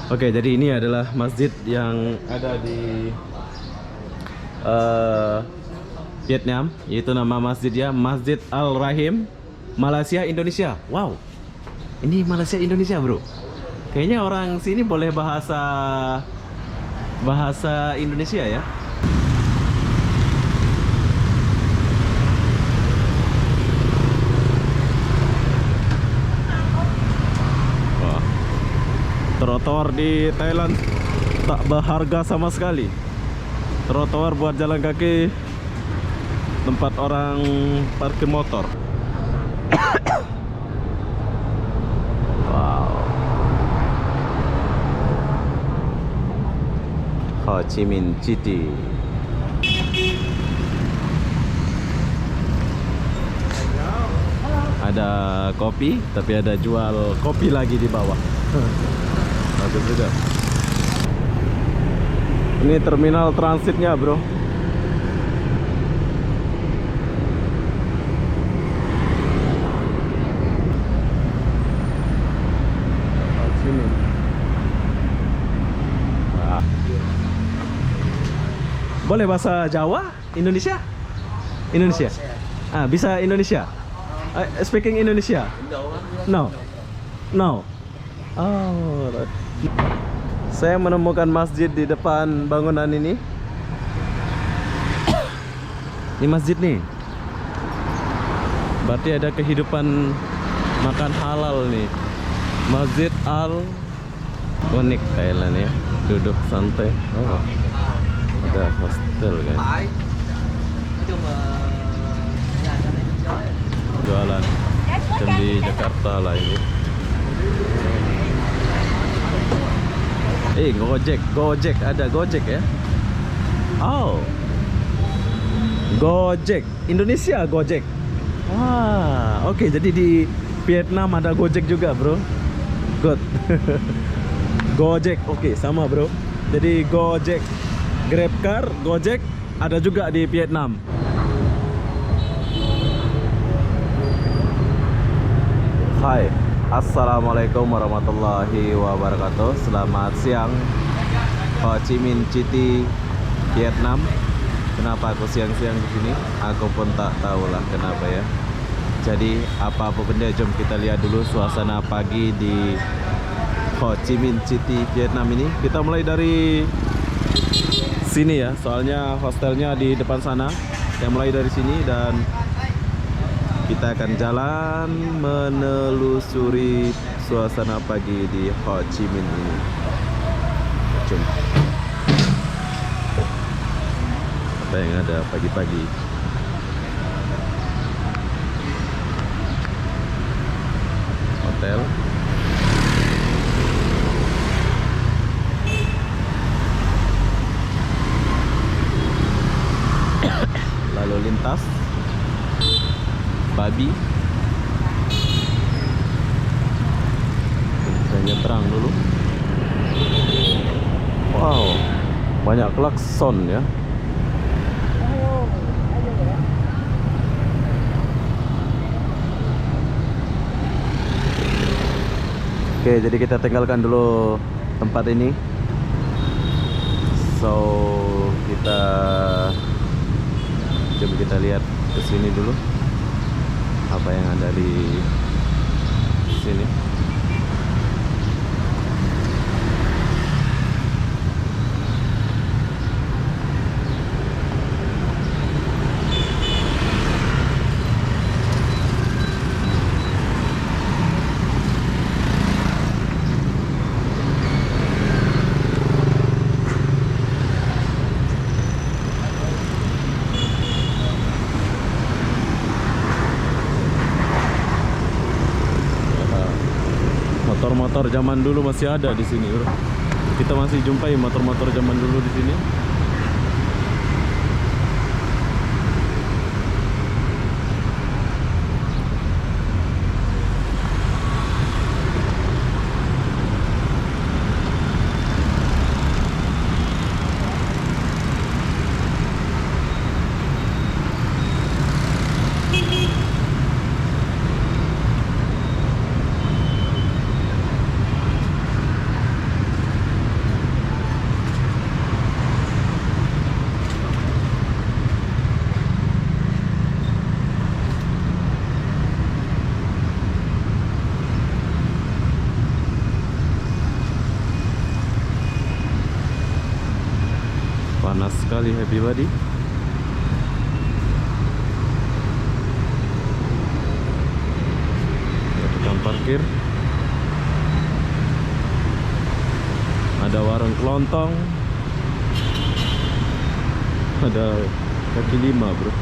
Oke, jadi ini adalah masjid yang ada di Vietnam, yaitu nama masjidnya Masjid Al Rahim, Malaysia Indonesia. Wow, ini Malaysia Indonesia bro. Kayaknya orang sini boleh bahasa Indonesia ya. Wah, trotoar di Thailand tak berharga sama sekali. Trotoar buat jalan kaki, tempat orang parkir motor. Wow. Ho Chi Minh City. Ada kopi, tapi ada jual kopi lagi di bawah. Bagus juga. Ini terminal transitnya bro. Sini. Wah. Boleh bahasa Jawa? Indonesia? Indonesia? Ah, bisa Indonesia? Speaking Indonesia? No. No. Oh. Saya menemukan masjid di depan bangunan ini. Ini masjid nih. Berarti ada kehidupan makan halal nih. Masjid Al unik Thailand ya. Duduk santai. Oh. Ada hostel kan. Jualan macam di Jakarta lah ini. Gojek, ada Gojek ya. Oh, Gojek, Indonesia Gojek. Wah, oke, jadi di Vietnam ada Gojek juga bro. Good. Gojek, oke, sama bro. Jadi Gojek, GrabCar, Gojek ada juga di Vietnam. Hai, assalamualaikum warahmatullahi wabarakatuh. Selamat siang, Ho Chi Minh City, Vietnam. Kenapa aku siang-siang di sini? Aku pun tak tahulah kenapa ya. Jadi apa-apa benda, jom kita lihat dulu suasana pagi di Ho Chi Minh City, Vietnam ini. Kita mulai dari sini ya, soalnya hostelnya di depan sana. Kita mulai dari sini dan kita akan jalan menelusuri suasana pagi di Ho Chi Minh ini. Jom. Apa yang ada pagi-pagi? Hotel. Lalu lintas. Babi. Saya nyebrang dulu. Wow, banyak klakson ya. Oke, jadi kita tinggalkan dulu tempat ini. So coba kita lihat ke sini dulu. Apa yang ada di sini? Motor-motor zaman dulu masih ada di sini, bro. Kita masih jumpai motor-motor zaman dulu di sini. panas sekali Happy Body. Tukang parkir. Ada warung kelontong. Ada kaki lima bro.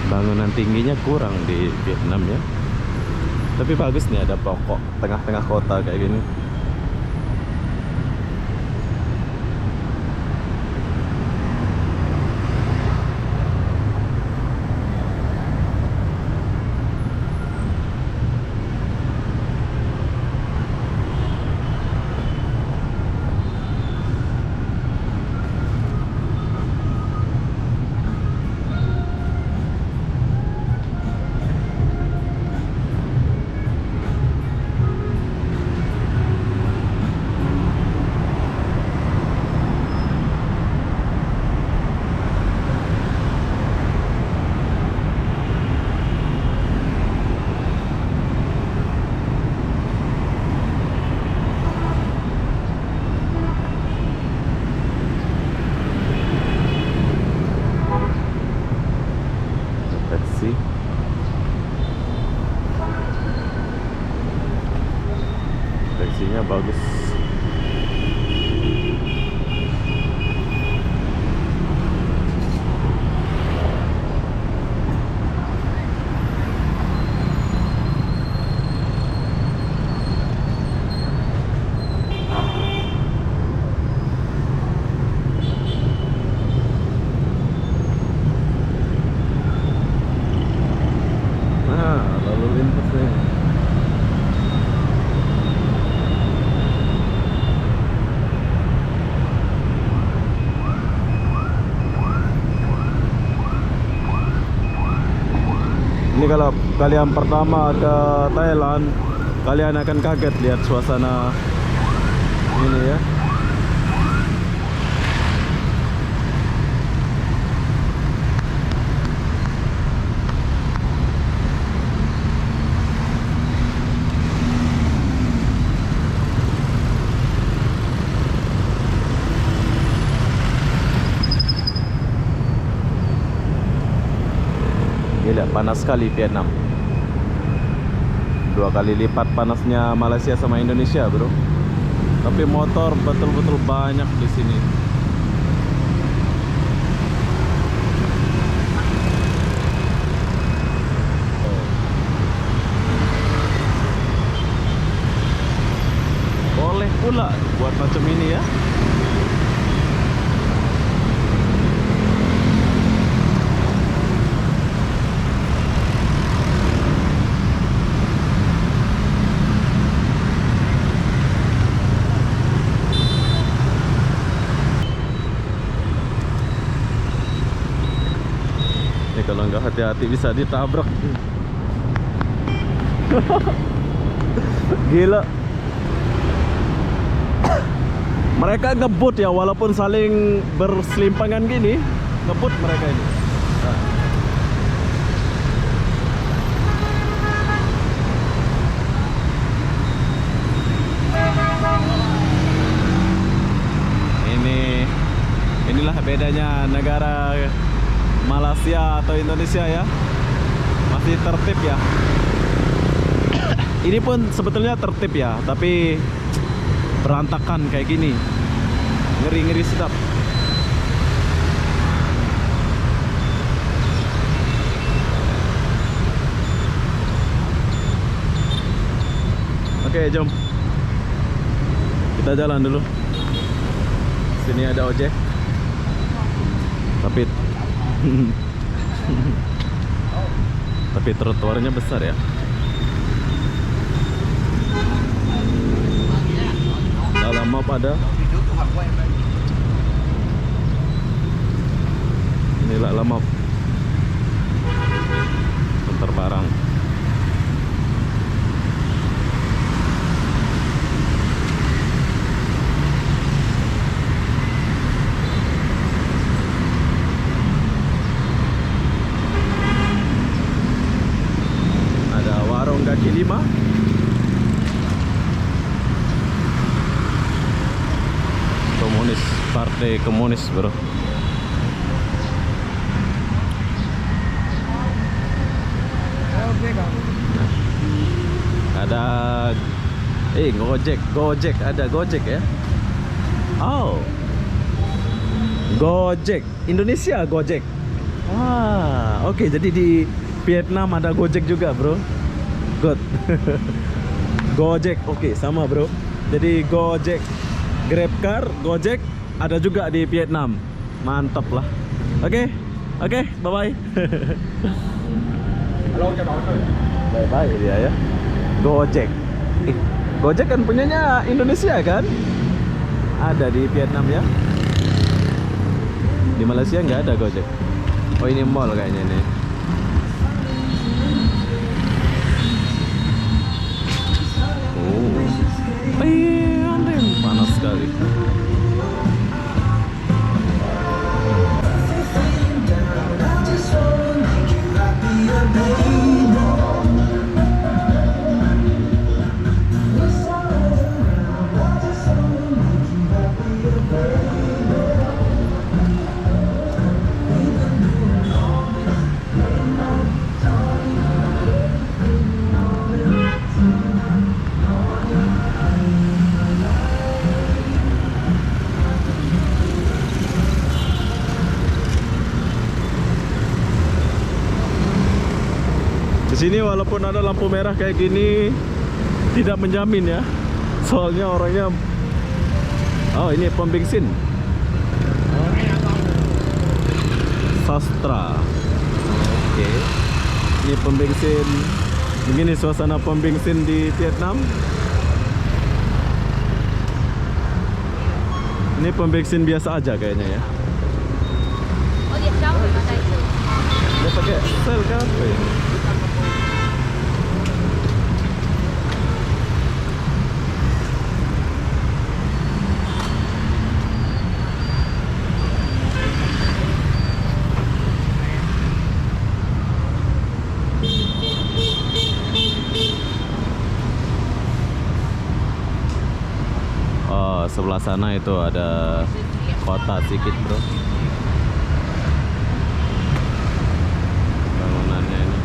Bangunan tingginya kurang di Vietnam ya. Tapi bagus nih, ada pokok tengah-tengah kota kayak gini. Taksinya bagus. Nah, lalu lintas nih. Ini kalau kalian pertama ke Thailand, kalian akan kaget lihat suasana ini ya. Gila, panas sekali Vietnam. 2 kali lipat panasnya Malaysia sama Indonesia, bro. Tapi motor betul-betul banyak di sini. Boleh pula buat macam ini ya. Kalau nggak hati-hati bisa ditabrak. Gila. Mereka ngebut ya, walaupun saling berselimpangan gini, ngebut mereka ini. Nah. Inilah bedanya negara Malaysia atau Indonesia ya. Masih tertib ya. Ini pun sebetulnya tertib ya, tapi berantakan kayak gini. Ngeri-ngeri sedap. Oke, jom. Kita jalan dulu. Sini ada ojek. Tapi trotoarnya besar ya. Dalam map ada. Inilah lamap. Antar barang. komunis, partai komunis bro. Nah, ada Gojek, ada Gojek ya. Oh, Gojek Indonesia, Gojek. Wah, oke, jadi di Vietnam ada Gojek juga bro. Good. Gojek, oke, sama bro. Jadi Gojek, GrabCar, Gojek ada juga di Vietnam. Mantap lah. Oke, bye bye. Alo chào bạn ơi. Bye bye dia ya. Gojek. Gojek kan punyanya Indonesia kan? Ada di Vietnam ya. Di Malaysia nggak ada Gojek. Oh, ini mall kayaknya nih. Oh, iya, panas sekali. Di sini walaupun ada lampu merah kayak gini tidak menjamin ya. Soalnya orangnya. Oh, ini pom bensin. Sastra. Oke. Ini pom bensin. Begini suasana pom bensin di Vietnam. Ini pom bensin biasa aja kayaknya ya. Oh, dia jauh pakai itu. Dia pakai sel kan? Sebelah sana itu ada kota sedikit bro. Bangunannya ini.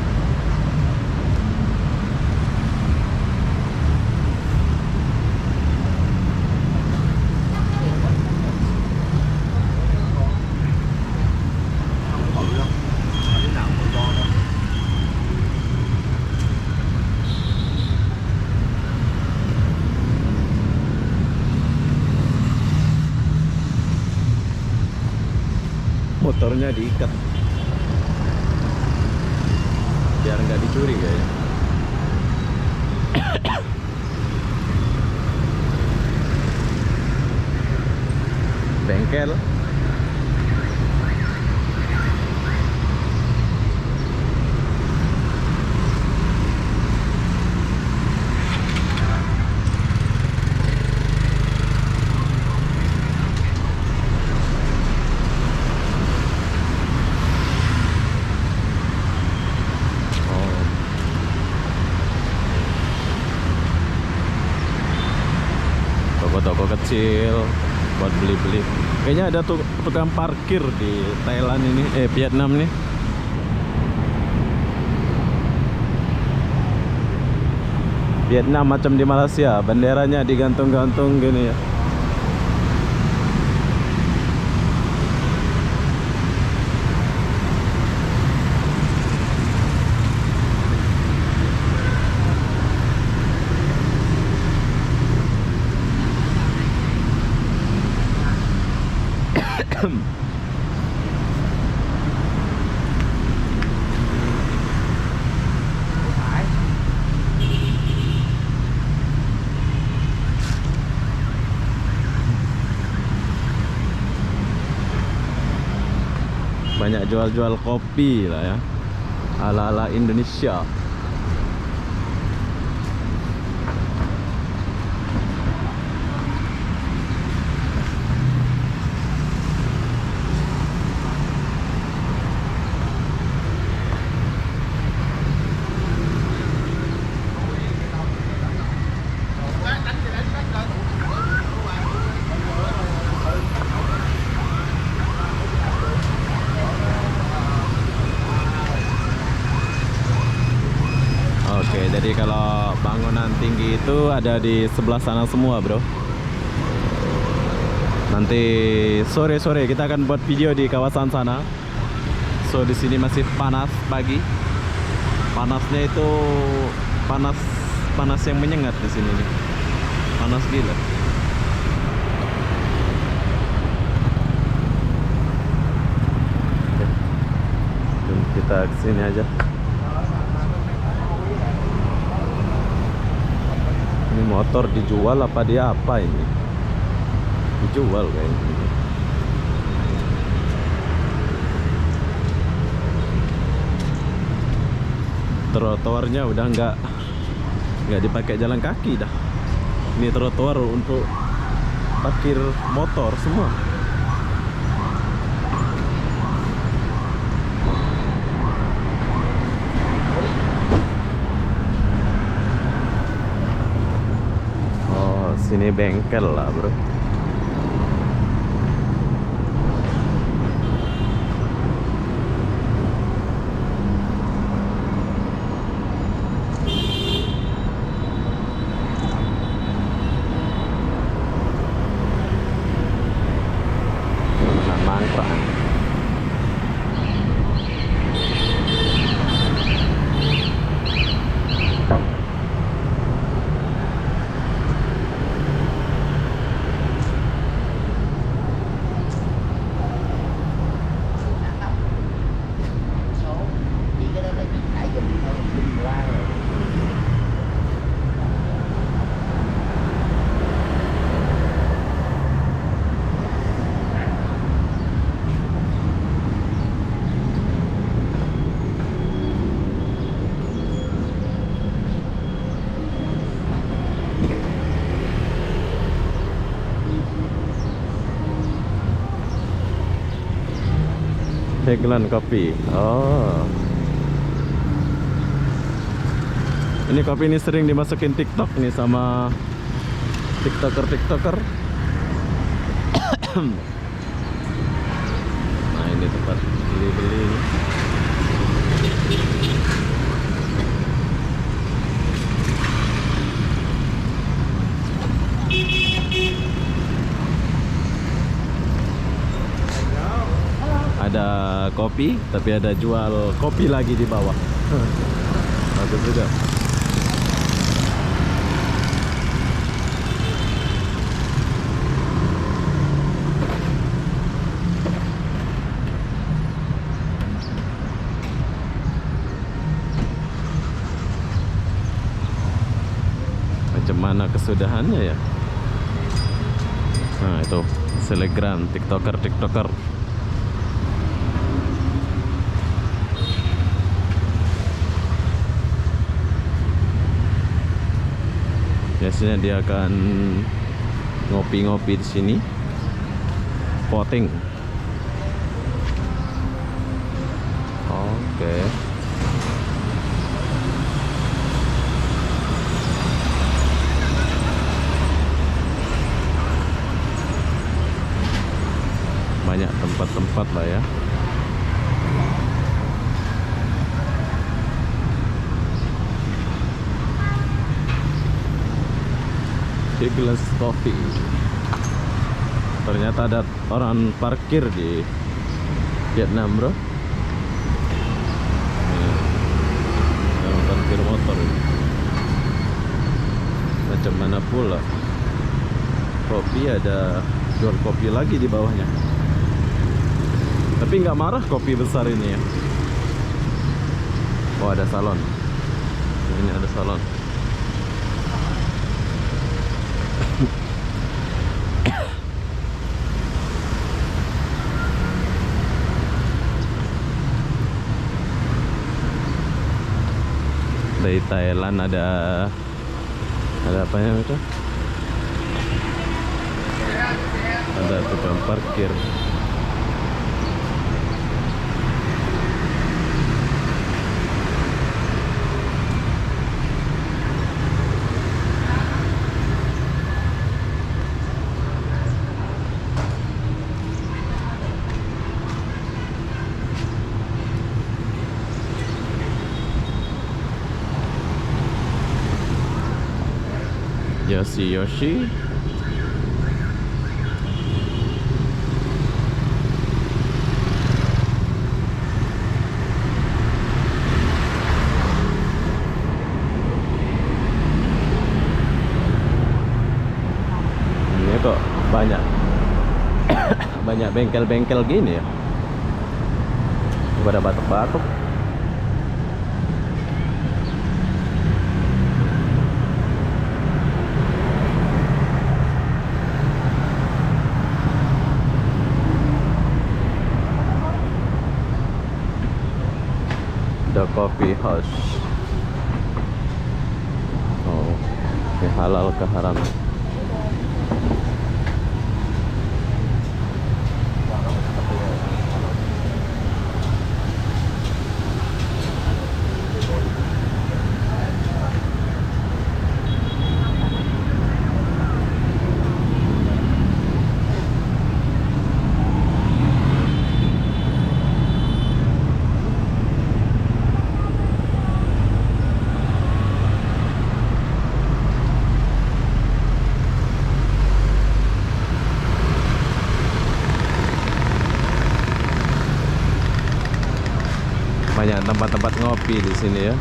Motornya diikat biar nggak dicuri kayaknya. Bengkel. Toko-toko kecil buat beli-beli. Kayaknya ada tukang parkir di Thailand ini, Vietnam nih. Vietnam macam di Malaysia, benderanya digantung-gantung gini ya. Banyak jual-jual kopi lah ya, ala-ala Indonesia. itu ada di sebelah sana semua, bro. Nanti sore-sore kita akan buat video di kawasan sana. So di sini masih panas pagi. Panasnya itu panas yang menyengat di sini nih. Panas gila. Oke. Jom kita kesini aja. Ini motor dijual apa dia apa ini? Dijual kayaknya. Trotoarnya udah nggak dipakai jalan kaki dah. Ini trotoar untuk parkir motor semua. Oh, sini bengkel lah, bro. Heglan kopi. Oh. Ini kopi ini sering dimasukin TikTok nih sama TikToker. Nah, ini tempat beli-beli. Ada kopi, tapi ada jual kopi lagi di bawah. Bagus juga. Macam mana kesudahannya ya? Nah, itu selegram TikToker. Biasanya dia akan ngopi-ngopi di sini. Potting. Oke. Banyak tempat-tempat lah ya. Gelas kopi. Ternyata ada orang parkir di Vietnam, bro. Orang parkir motor. Macam mana pula? Kopi, ada jual kopi lagi di bawahnya. Tapi nggak marah kopi besar ini ya. Oh, ada salon. Ini ada salon. Dari Thailand ada apa ya itu? Ada tukang parkir. Yoshi Yoshi. Ini kok banyak banyak bengkel-bengkel gini ya. Pada batuk-batuk. The Coffee House. Oh, ini halal ke haram? Banyak tempat-tempat ngopi di sini ya.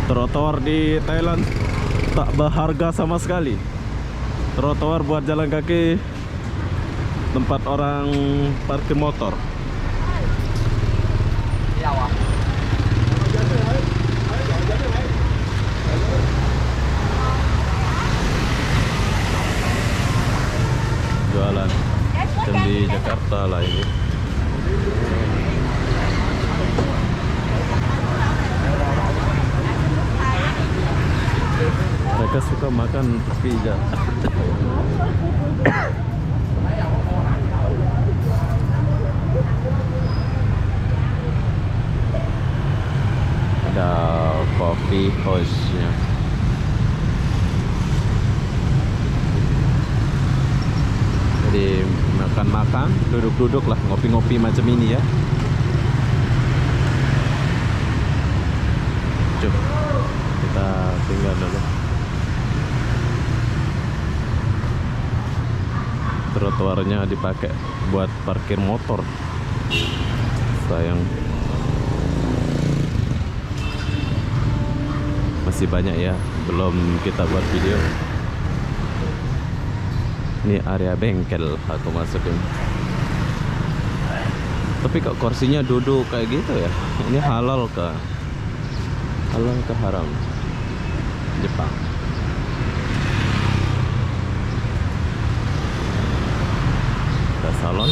Trotoar di Thailand tak berharga sama sekali. Trotoar buat jalan kaki, tempat orang parkir motor. Jualan macam di Jakarta lah ini. Mereka suka makan pizza. Ada coffee house-nya. Jadi makan-makan, duduk-duduk lah, ngopi-ngopi macam ini ya. Cuk, kita tinggal dulu. Trotoarnya dipakai buat parkir motor. Sayang. Masih banyak ya, belum kita buat video. Ini area bengkel aku masukin. Tapi kok kursinya duduk kayak gitu ya? Ini halal ke haram? Jepang. Ada salon.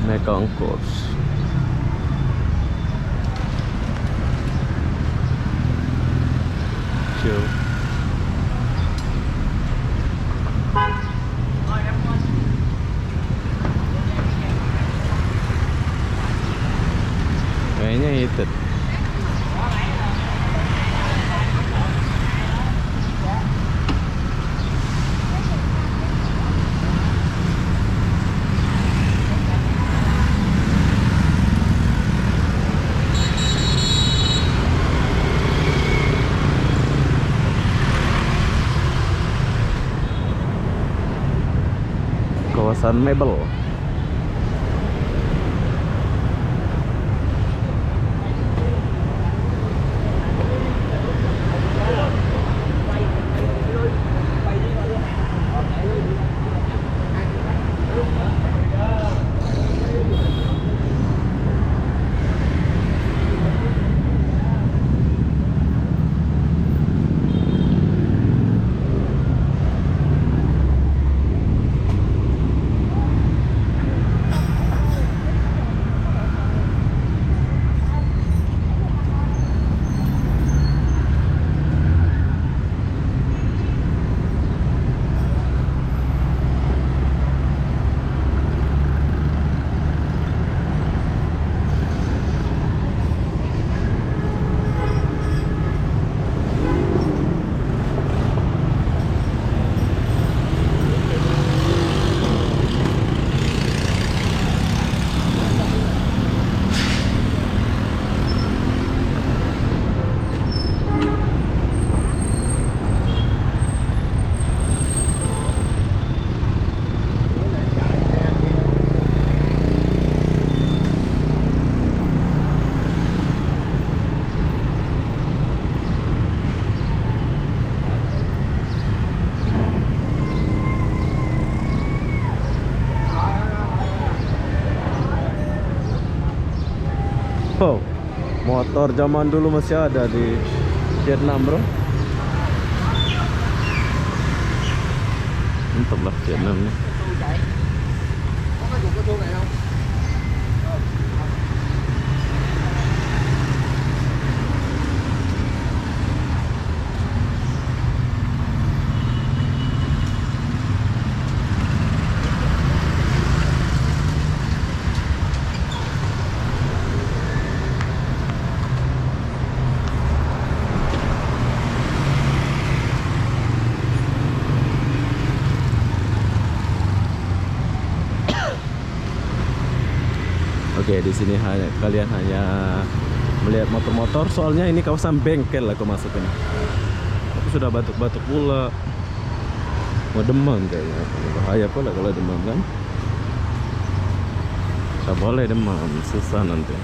Mekong Course. Chill. Kayaknya itu. kawasan mebel. Oh, motor zaman dulu masih ada di Vietnam, bro. Mantap lah Vietnam nih. Oke, di sini kalian hanya melihat motor-motor, soalnya ini kawasan bengkel aku masuk ini. Aku sudah batuk-batuk pula. Mau demam kayaknya. Bahaya pula kalau demam kan. Tak boleh demam, susah nanti.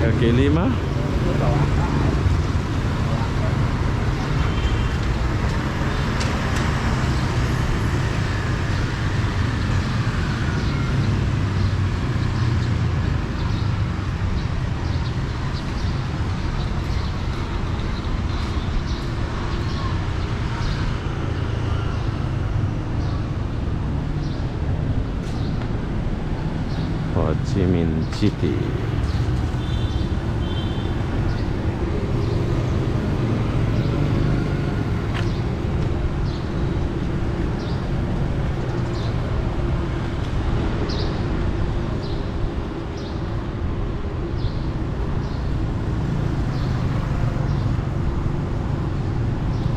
Kaki lima. Ho Chi Minh City.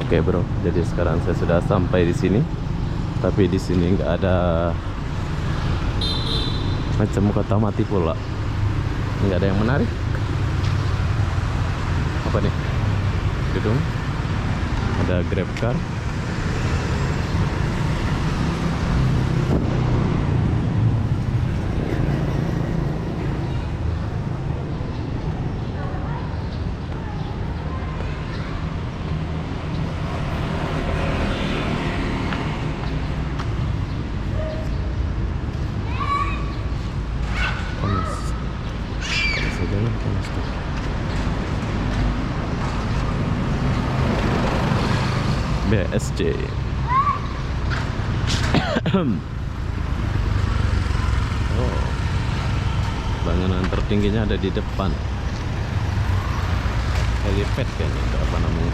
Oke bro, jadi sekarang saya sudah sampai di sini. Tapi di sini nggak ada, macam kota mati pula. Nggak ada yang menarik. Apa nih? Gedung. Ada Grab car. SC. Oh, bangunan tertingginya ada di depan. Helipad kayaknya, itu apa namanya?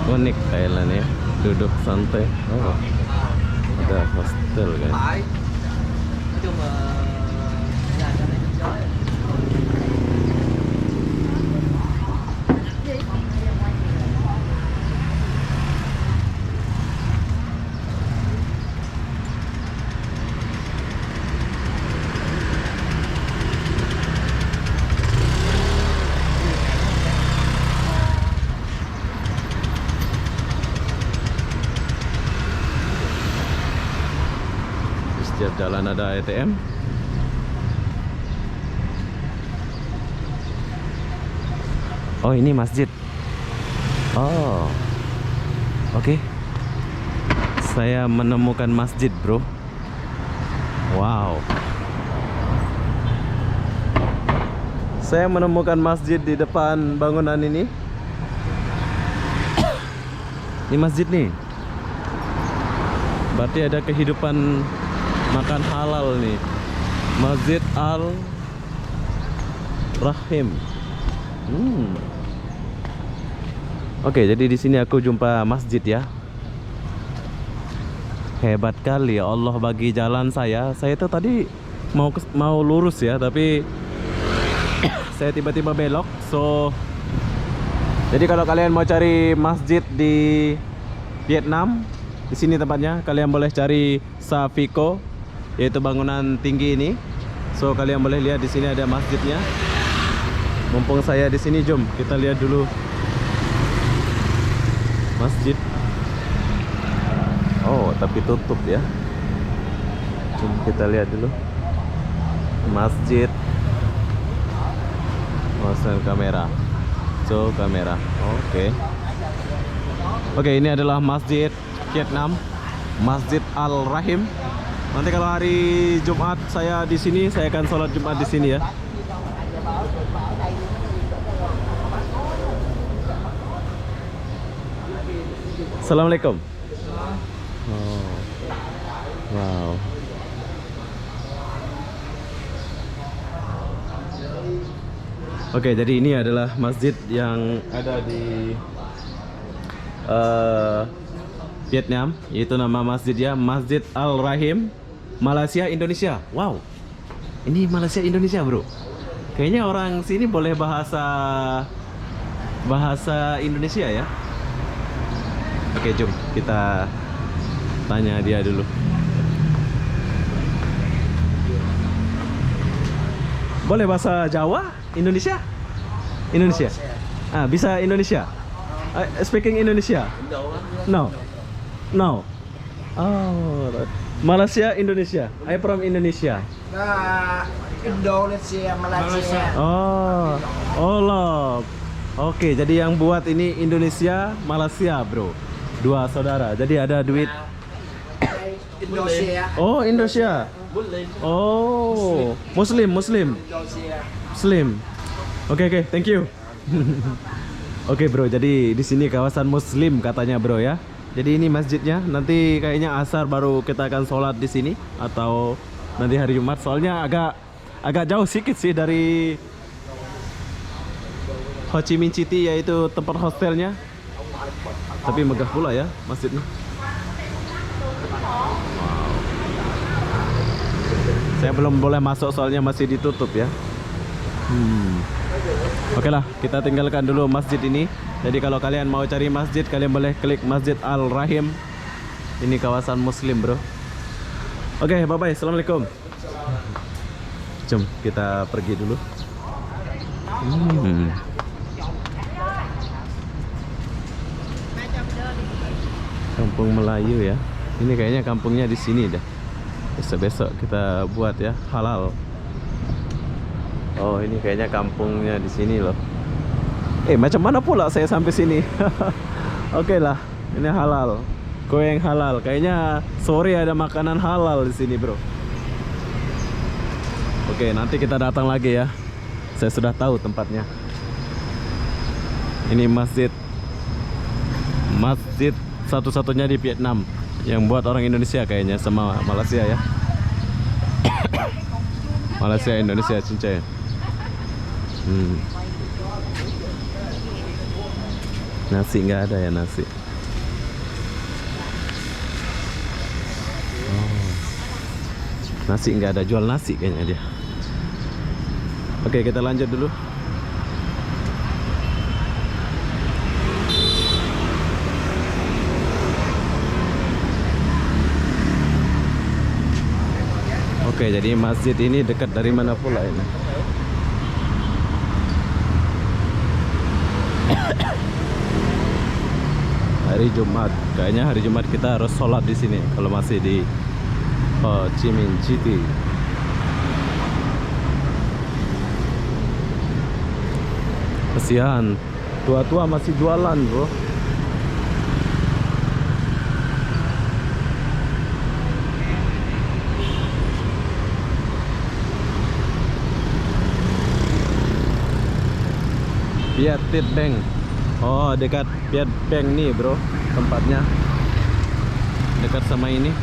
Unik Thailand ya, duduk santai. Oh, ada hostel kan. Nói chung là nhà cho nên chơi. Di setiap jalan ada ATM. Oh, ini masjid. Oh, oke. Saya menemukan masjid, bro. Wow. Saya menemukan masjid di depan bangunan ini. Ini masjid nih. Berarti ada kehidupan makan halal nih. Masjid Al Rahim. Oke, jadi di sini aku jumpa masjid ya. Hebat kali ya Allah bagi jalan saya. Saya tuh tadi mau lurus ya, tapi saya tiba-tiba belok. So, jadi kalau kalian mau cari masjid di Vietnam, di sini tempatnya. Kalian boleh cari Savico, yaitu bangunan tinggi ini. So, kalian boleh lihat di sini ada masjidnya. Mumpung saya di sini, jom kita lihat dulu masjid. Oh, tapi tutup ya. Jom kita lihat dulu masjid. Masang kamera. So, kamera. Oke. Oke, ini adalah masjid Vietnam, Masjid Al Rahim. Nanti kalau hari Jumat saya di sini, saya akan sholat Jumat di sini ya. Assalamualaikum. Oh, wow. Oke, jadi ini adalah masjid yang ada di Vietnam, yaitu nama masjidnya Masjid Al Rahim, Malaysia, Indonesia. Wow, ini Malaysia, Indonesia, bro. Kayaknya orang sini boleh bahasa Indonesia ya. Oke, jom kita tanya dia dulu. Boleh bahasa Jawa, Indonesia? Indonesia. Ah, bisa Indonesia? Speaking Indonesia? No. No. Oh, Malaysia, Indonesia. I from Indonesia. Indonesia, Malaysia. Oh, oh loh. Oke, jadi yang buat ini Indonesia, Malaysia, bro. Dua saudara. Jadi ada duit. Indonesia. Oh, Indonesia. Oh, Muslim. Indonesia. Muslim. Oke, thank you. Oke, bro. Jadi di sini kawasan Muslim katanya, bro ya. Jadi ini masjidnya. Nanti kayaknya asar baru kita akan sholat di sini atau nanti hari Jumat. Soalnya agak jauh sedikit sih dari Ho Chi Minh City, yaitu tempat hostelnya. Tapi megah pula ya masjidnya. Saya belum boleh masuk soalnya masih ditutup ya. Oke lah, kita tinggalkan dulu masjid ini. Jadi kalau kalian mau cari masjid, kalian boleh klik Masjid Al Rahim. Ini kawasan Muslim, bro. Oke, bye bye. Assalamualaikum. Jom kita pergi dulu. Kampung Melayu ya. Ini kayaknya kampungnya di sini dah. Besok kita buat ya, halal. Oh, ini kayaknya kampungnya di sini loh. Macam mana pula saya sampai sini? Oke lah, ini halal. Goyang halal. Kayaknya sore ada makanan halal di sini, bro. Oke, nanti kita datang lagi ya. Saya sudah tahu tempatnya. Ini masjid satu-satunya di Vietnam yang buat orang Indonesia kayaknya, sama Malaysia ya. Malaysia, Indonesia, cincai. Nasi nggak ada ya, nasi. Nasi nggak ada, jual nasi kayaknya dia. Oke, kita lanjut dulu. Oke, jadi masjid ini dekat dari mana pula ini? Hari Jumat, kayaknya hari Jumat kita harus sholat di sini kalau masih di Ho Chi Minh City. Kasihan, tua-tua masih jualan, bro. Viet Bank. Oh, dekat Viet Bank nih, bro, tempatnya. Dekat sama ini.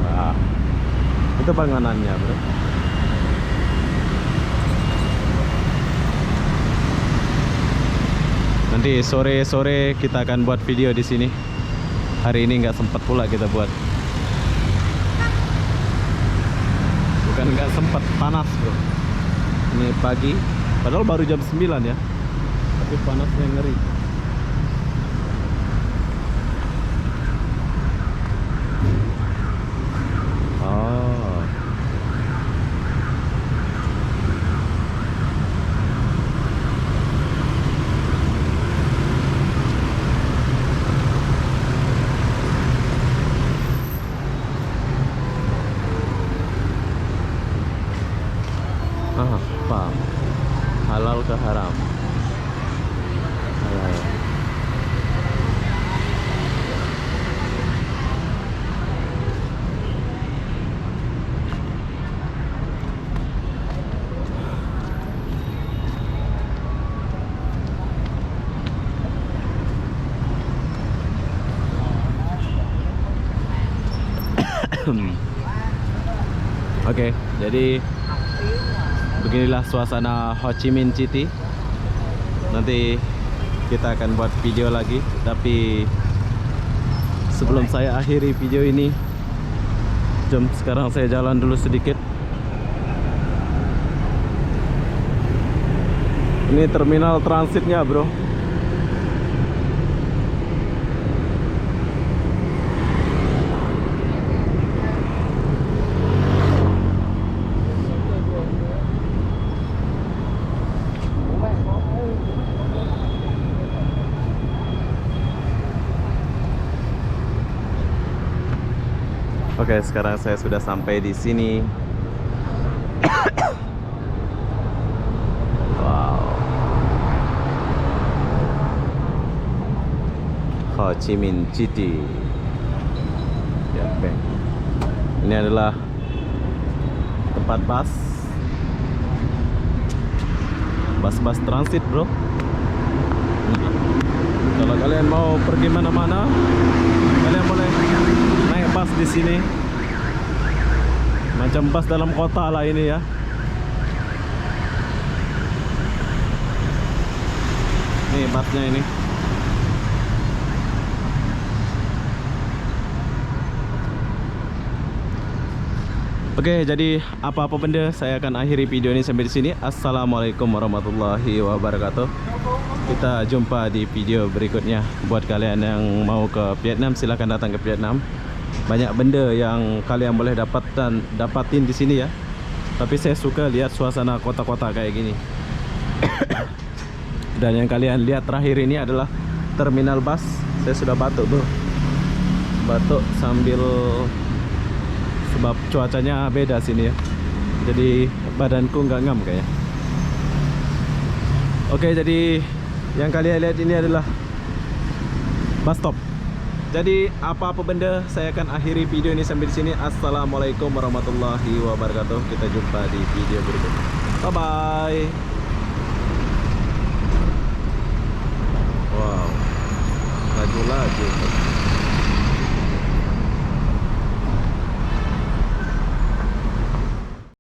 Wah, itu bangunannya, bro. Nanti sore-sore kita akan buat video di sini. Hari ini nggak sempat pula kita buat. Bukan nggak sempat, panas, bro. Ini pagi, padahal baru jam 9 ya. Tapi panasnya ngeri. Oh. Paham. Halal ke haram? Halal. Oke, jadi beginilah suasana Ho Chi Minh City. Nanti kita akan buat video lagi, tapi sebelum saya akhiri video ini, jom sekarang saya jalan dulu sedikit. Ini terminal transitnya, bro. Oke, sekarang saya sudah sampai di sini. Wow. Ho Chi Minh City. Ya, Bank. Ini adalah tempat bus. bus-bus transit, bro. Kalau kalian mau pergi mana-mana, kalian boleh naik bus di sini. Macam bus dalam kota lah ini ya. Nih busnya ini. Oke, jadi apa-apa benda saya akan akhiri video ini sampai di sini. Assalamualaikum warahmatullahi wabarakatuh. Kita jumpa di video berikutnya. Buat kalian yang mau ke Vietnam, silakan datang ke Vietnam. Banyak benda yang kalian boleh dapatin di sini ya. Tapi saya suka lihat suasana kota-kota kayak gini. Dan yang kalian lihat terakhir ini adalah terminal bus. Saya sudah batuk tuh. Batuk sambil sebab cuacanya beda sini ya. Jadi badanku nggak ngam kayaknya. Oke, jadi yang kalian lihat ini adalah bus stop. Jadi apa-apa benda saya akan akhiri video ini sampai di sini. Assalamualaikum warahmatullahi wabarakatuh. Kita jumpa di video berikutnya. Bye bye. Wow. Laju-laju.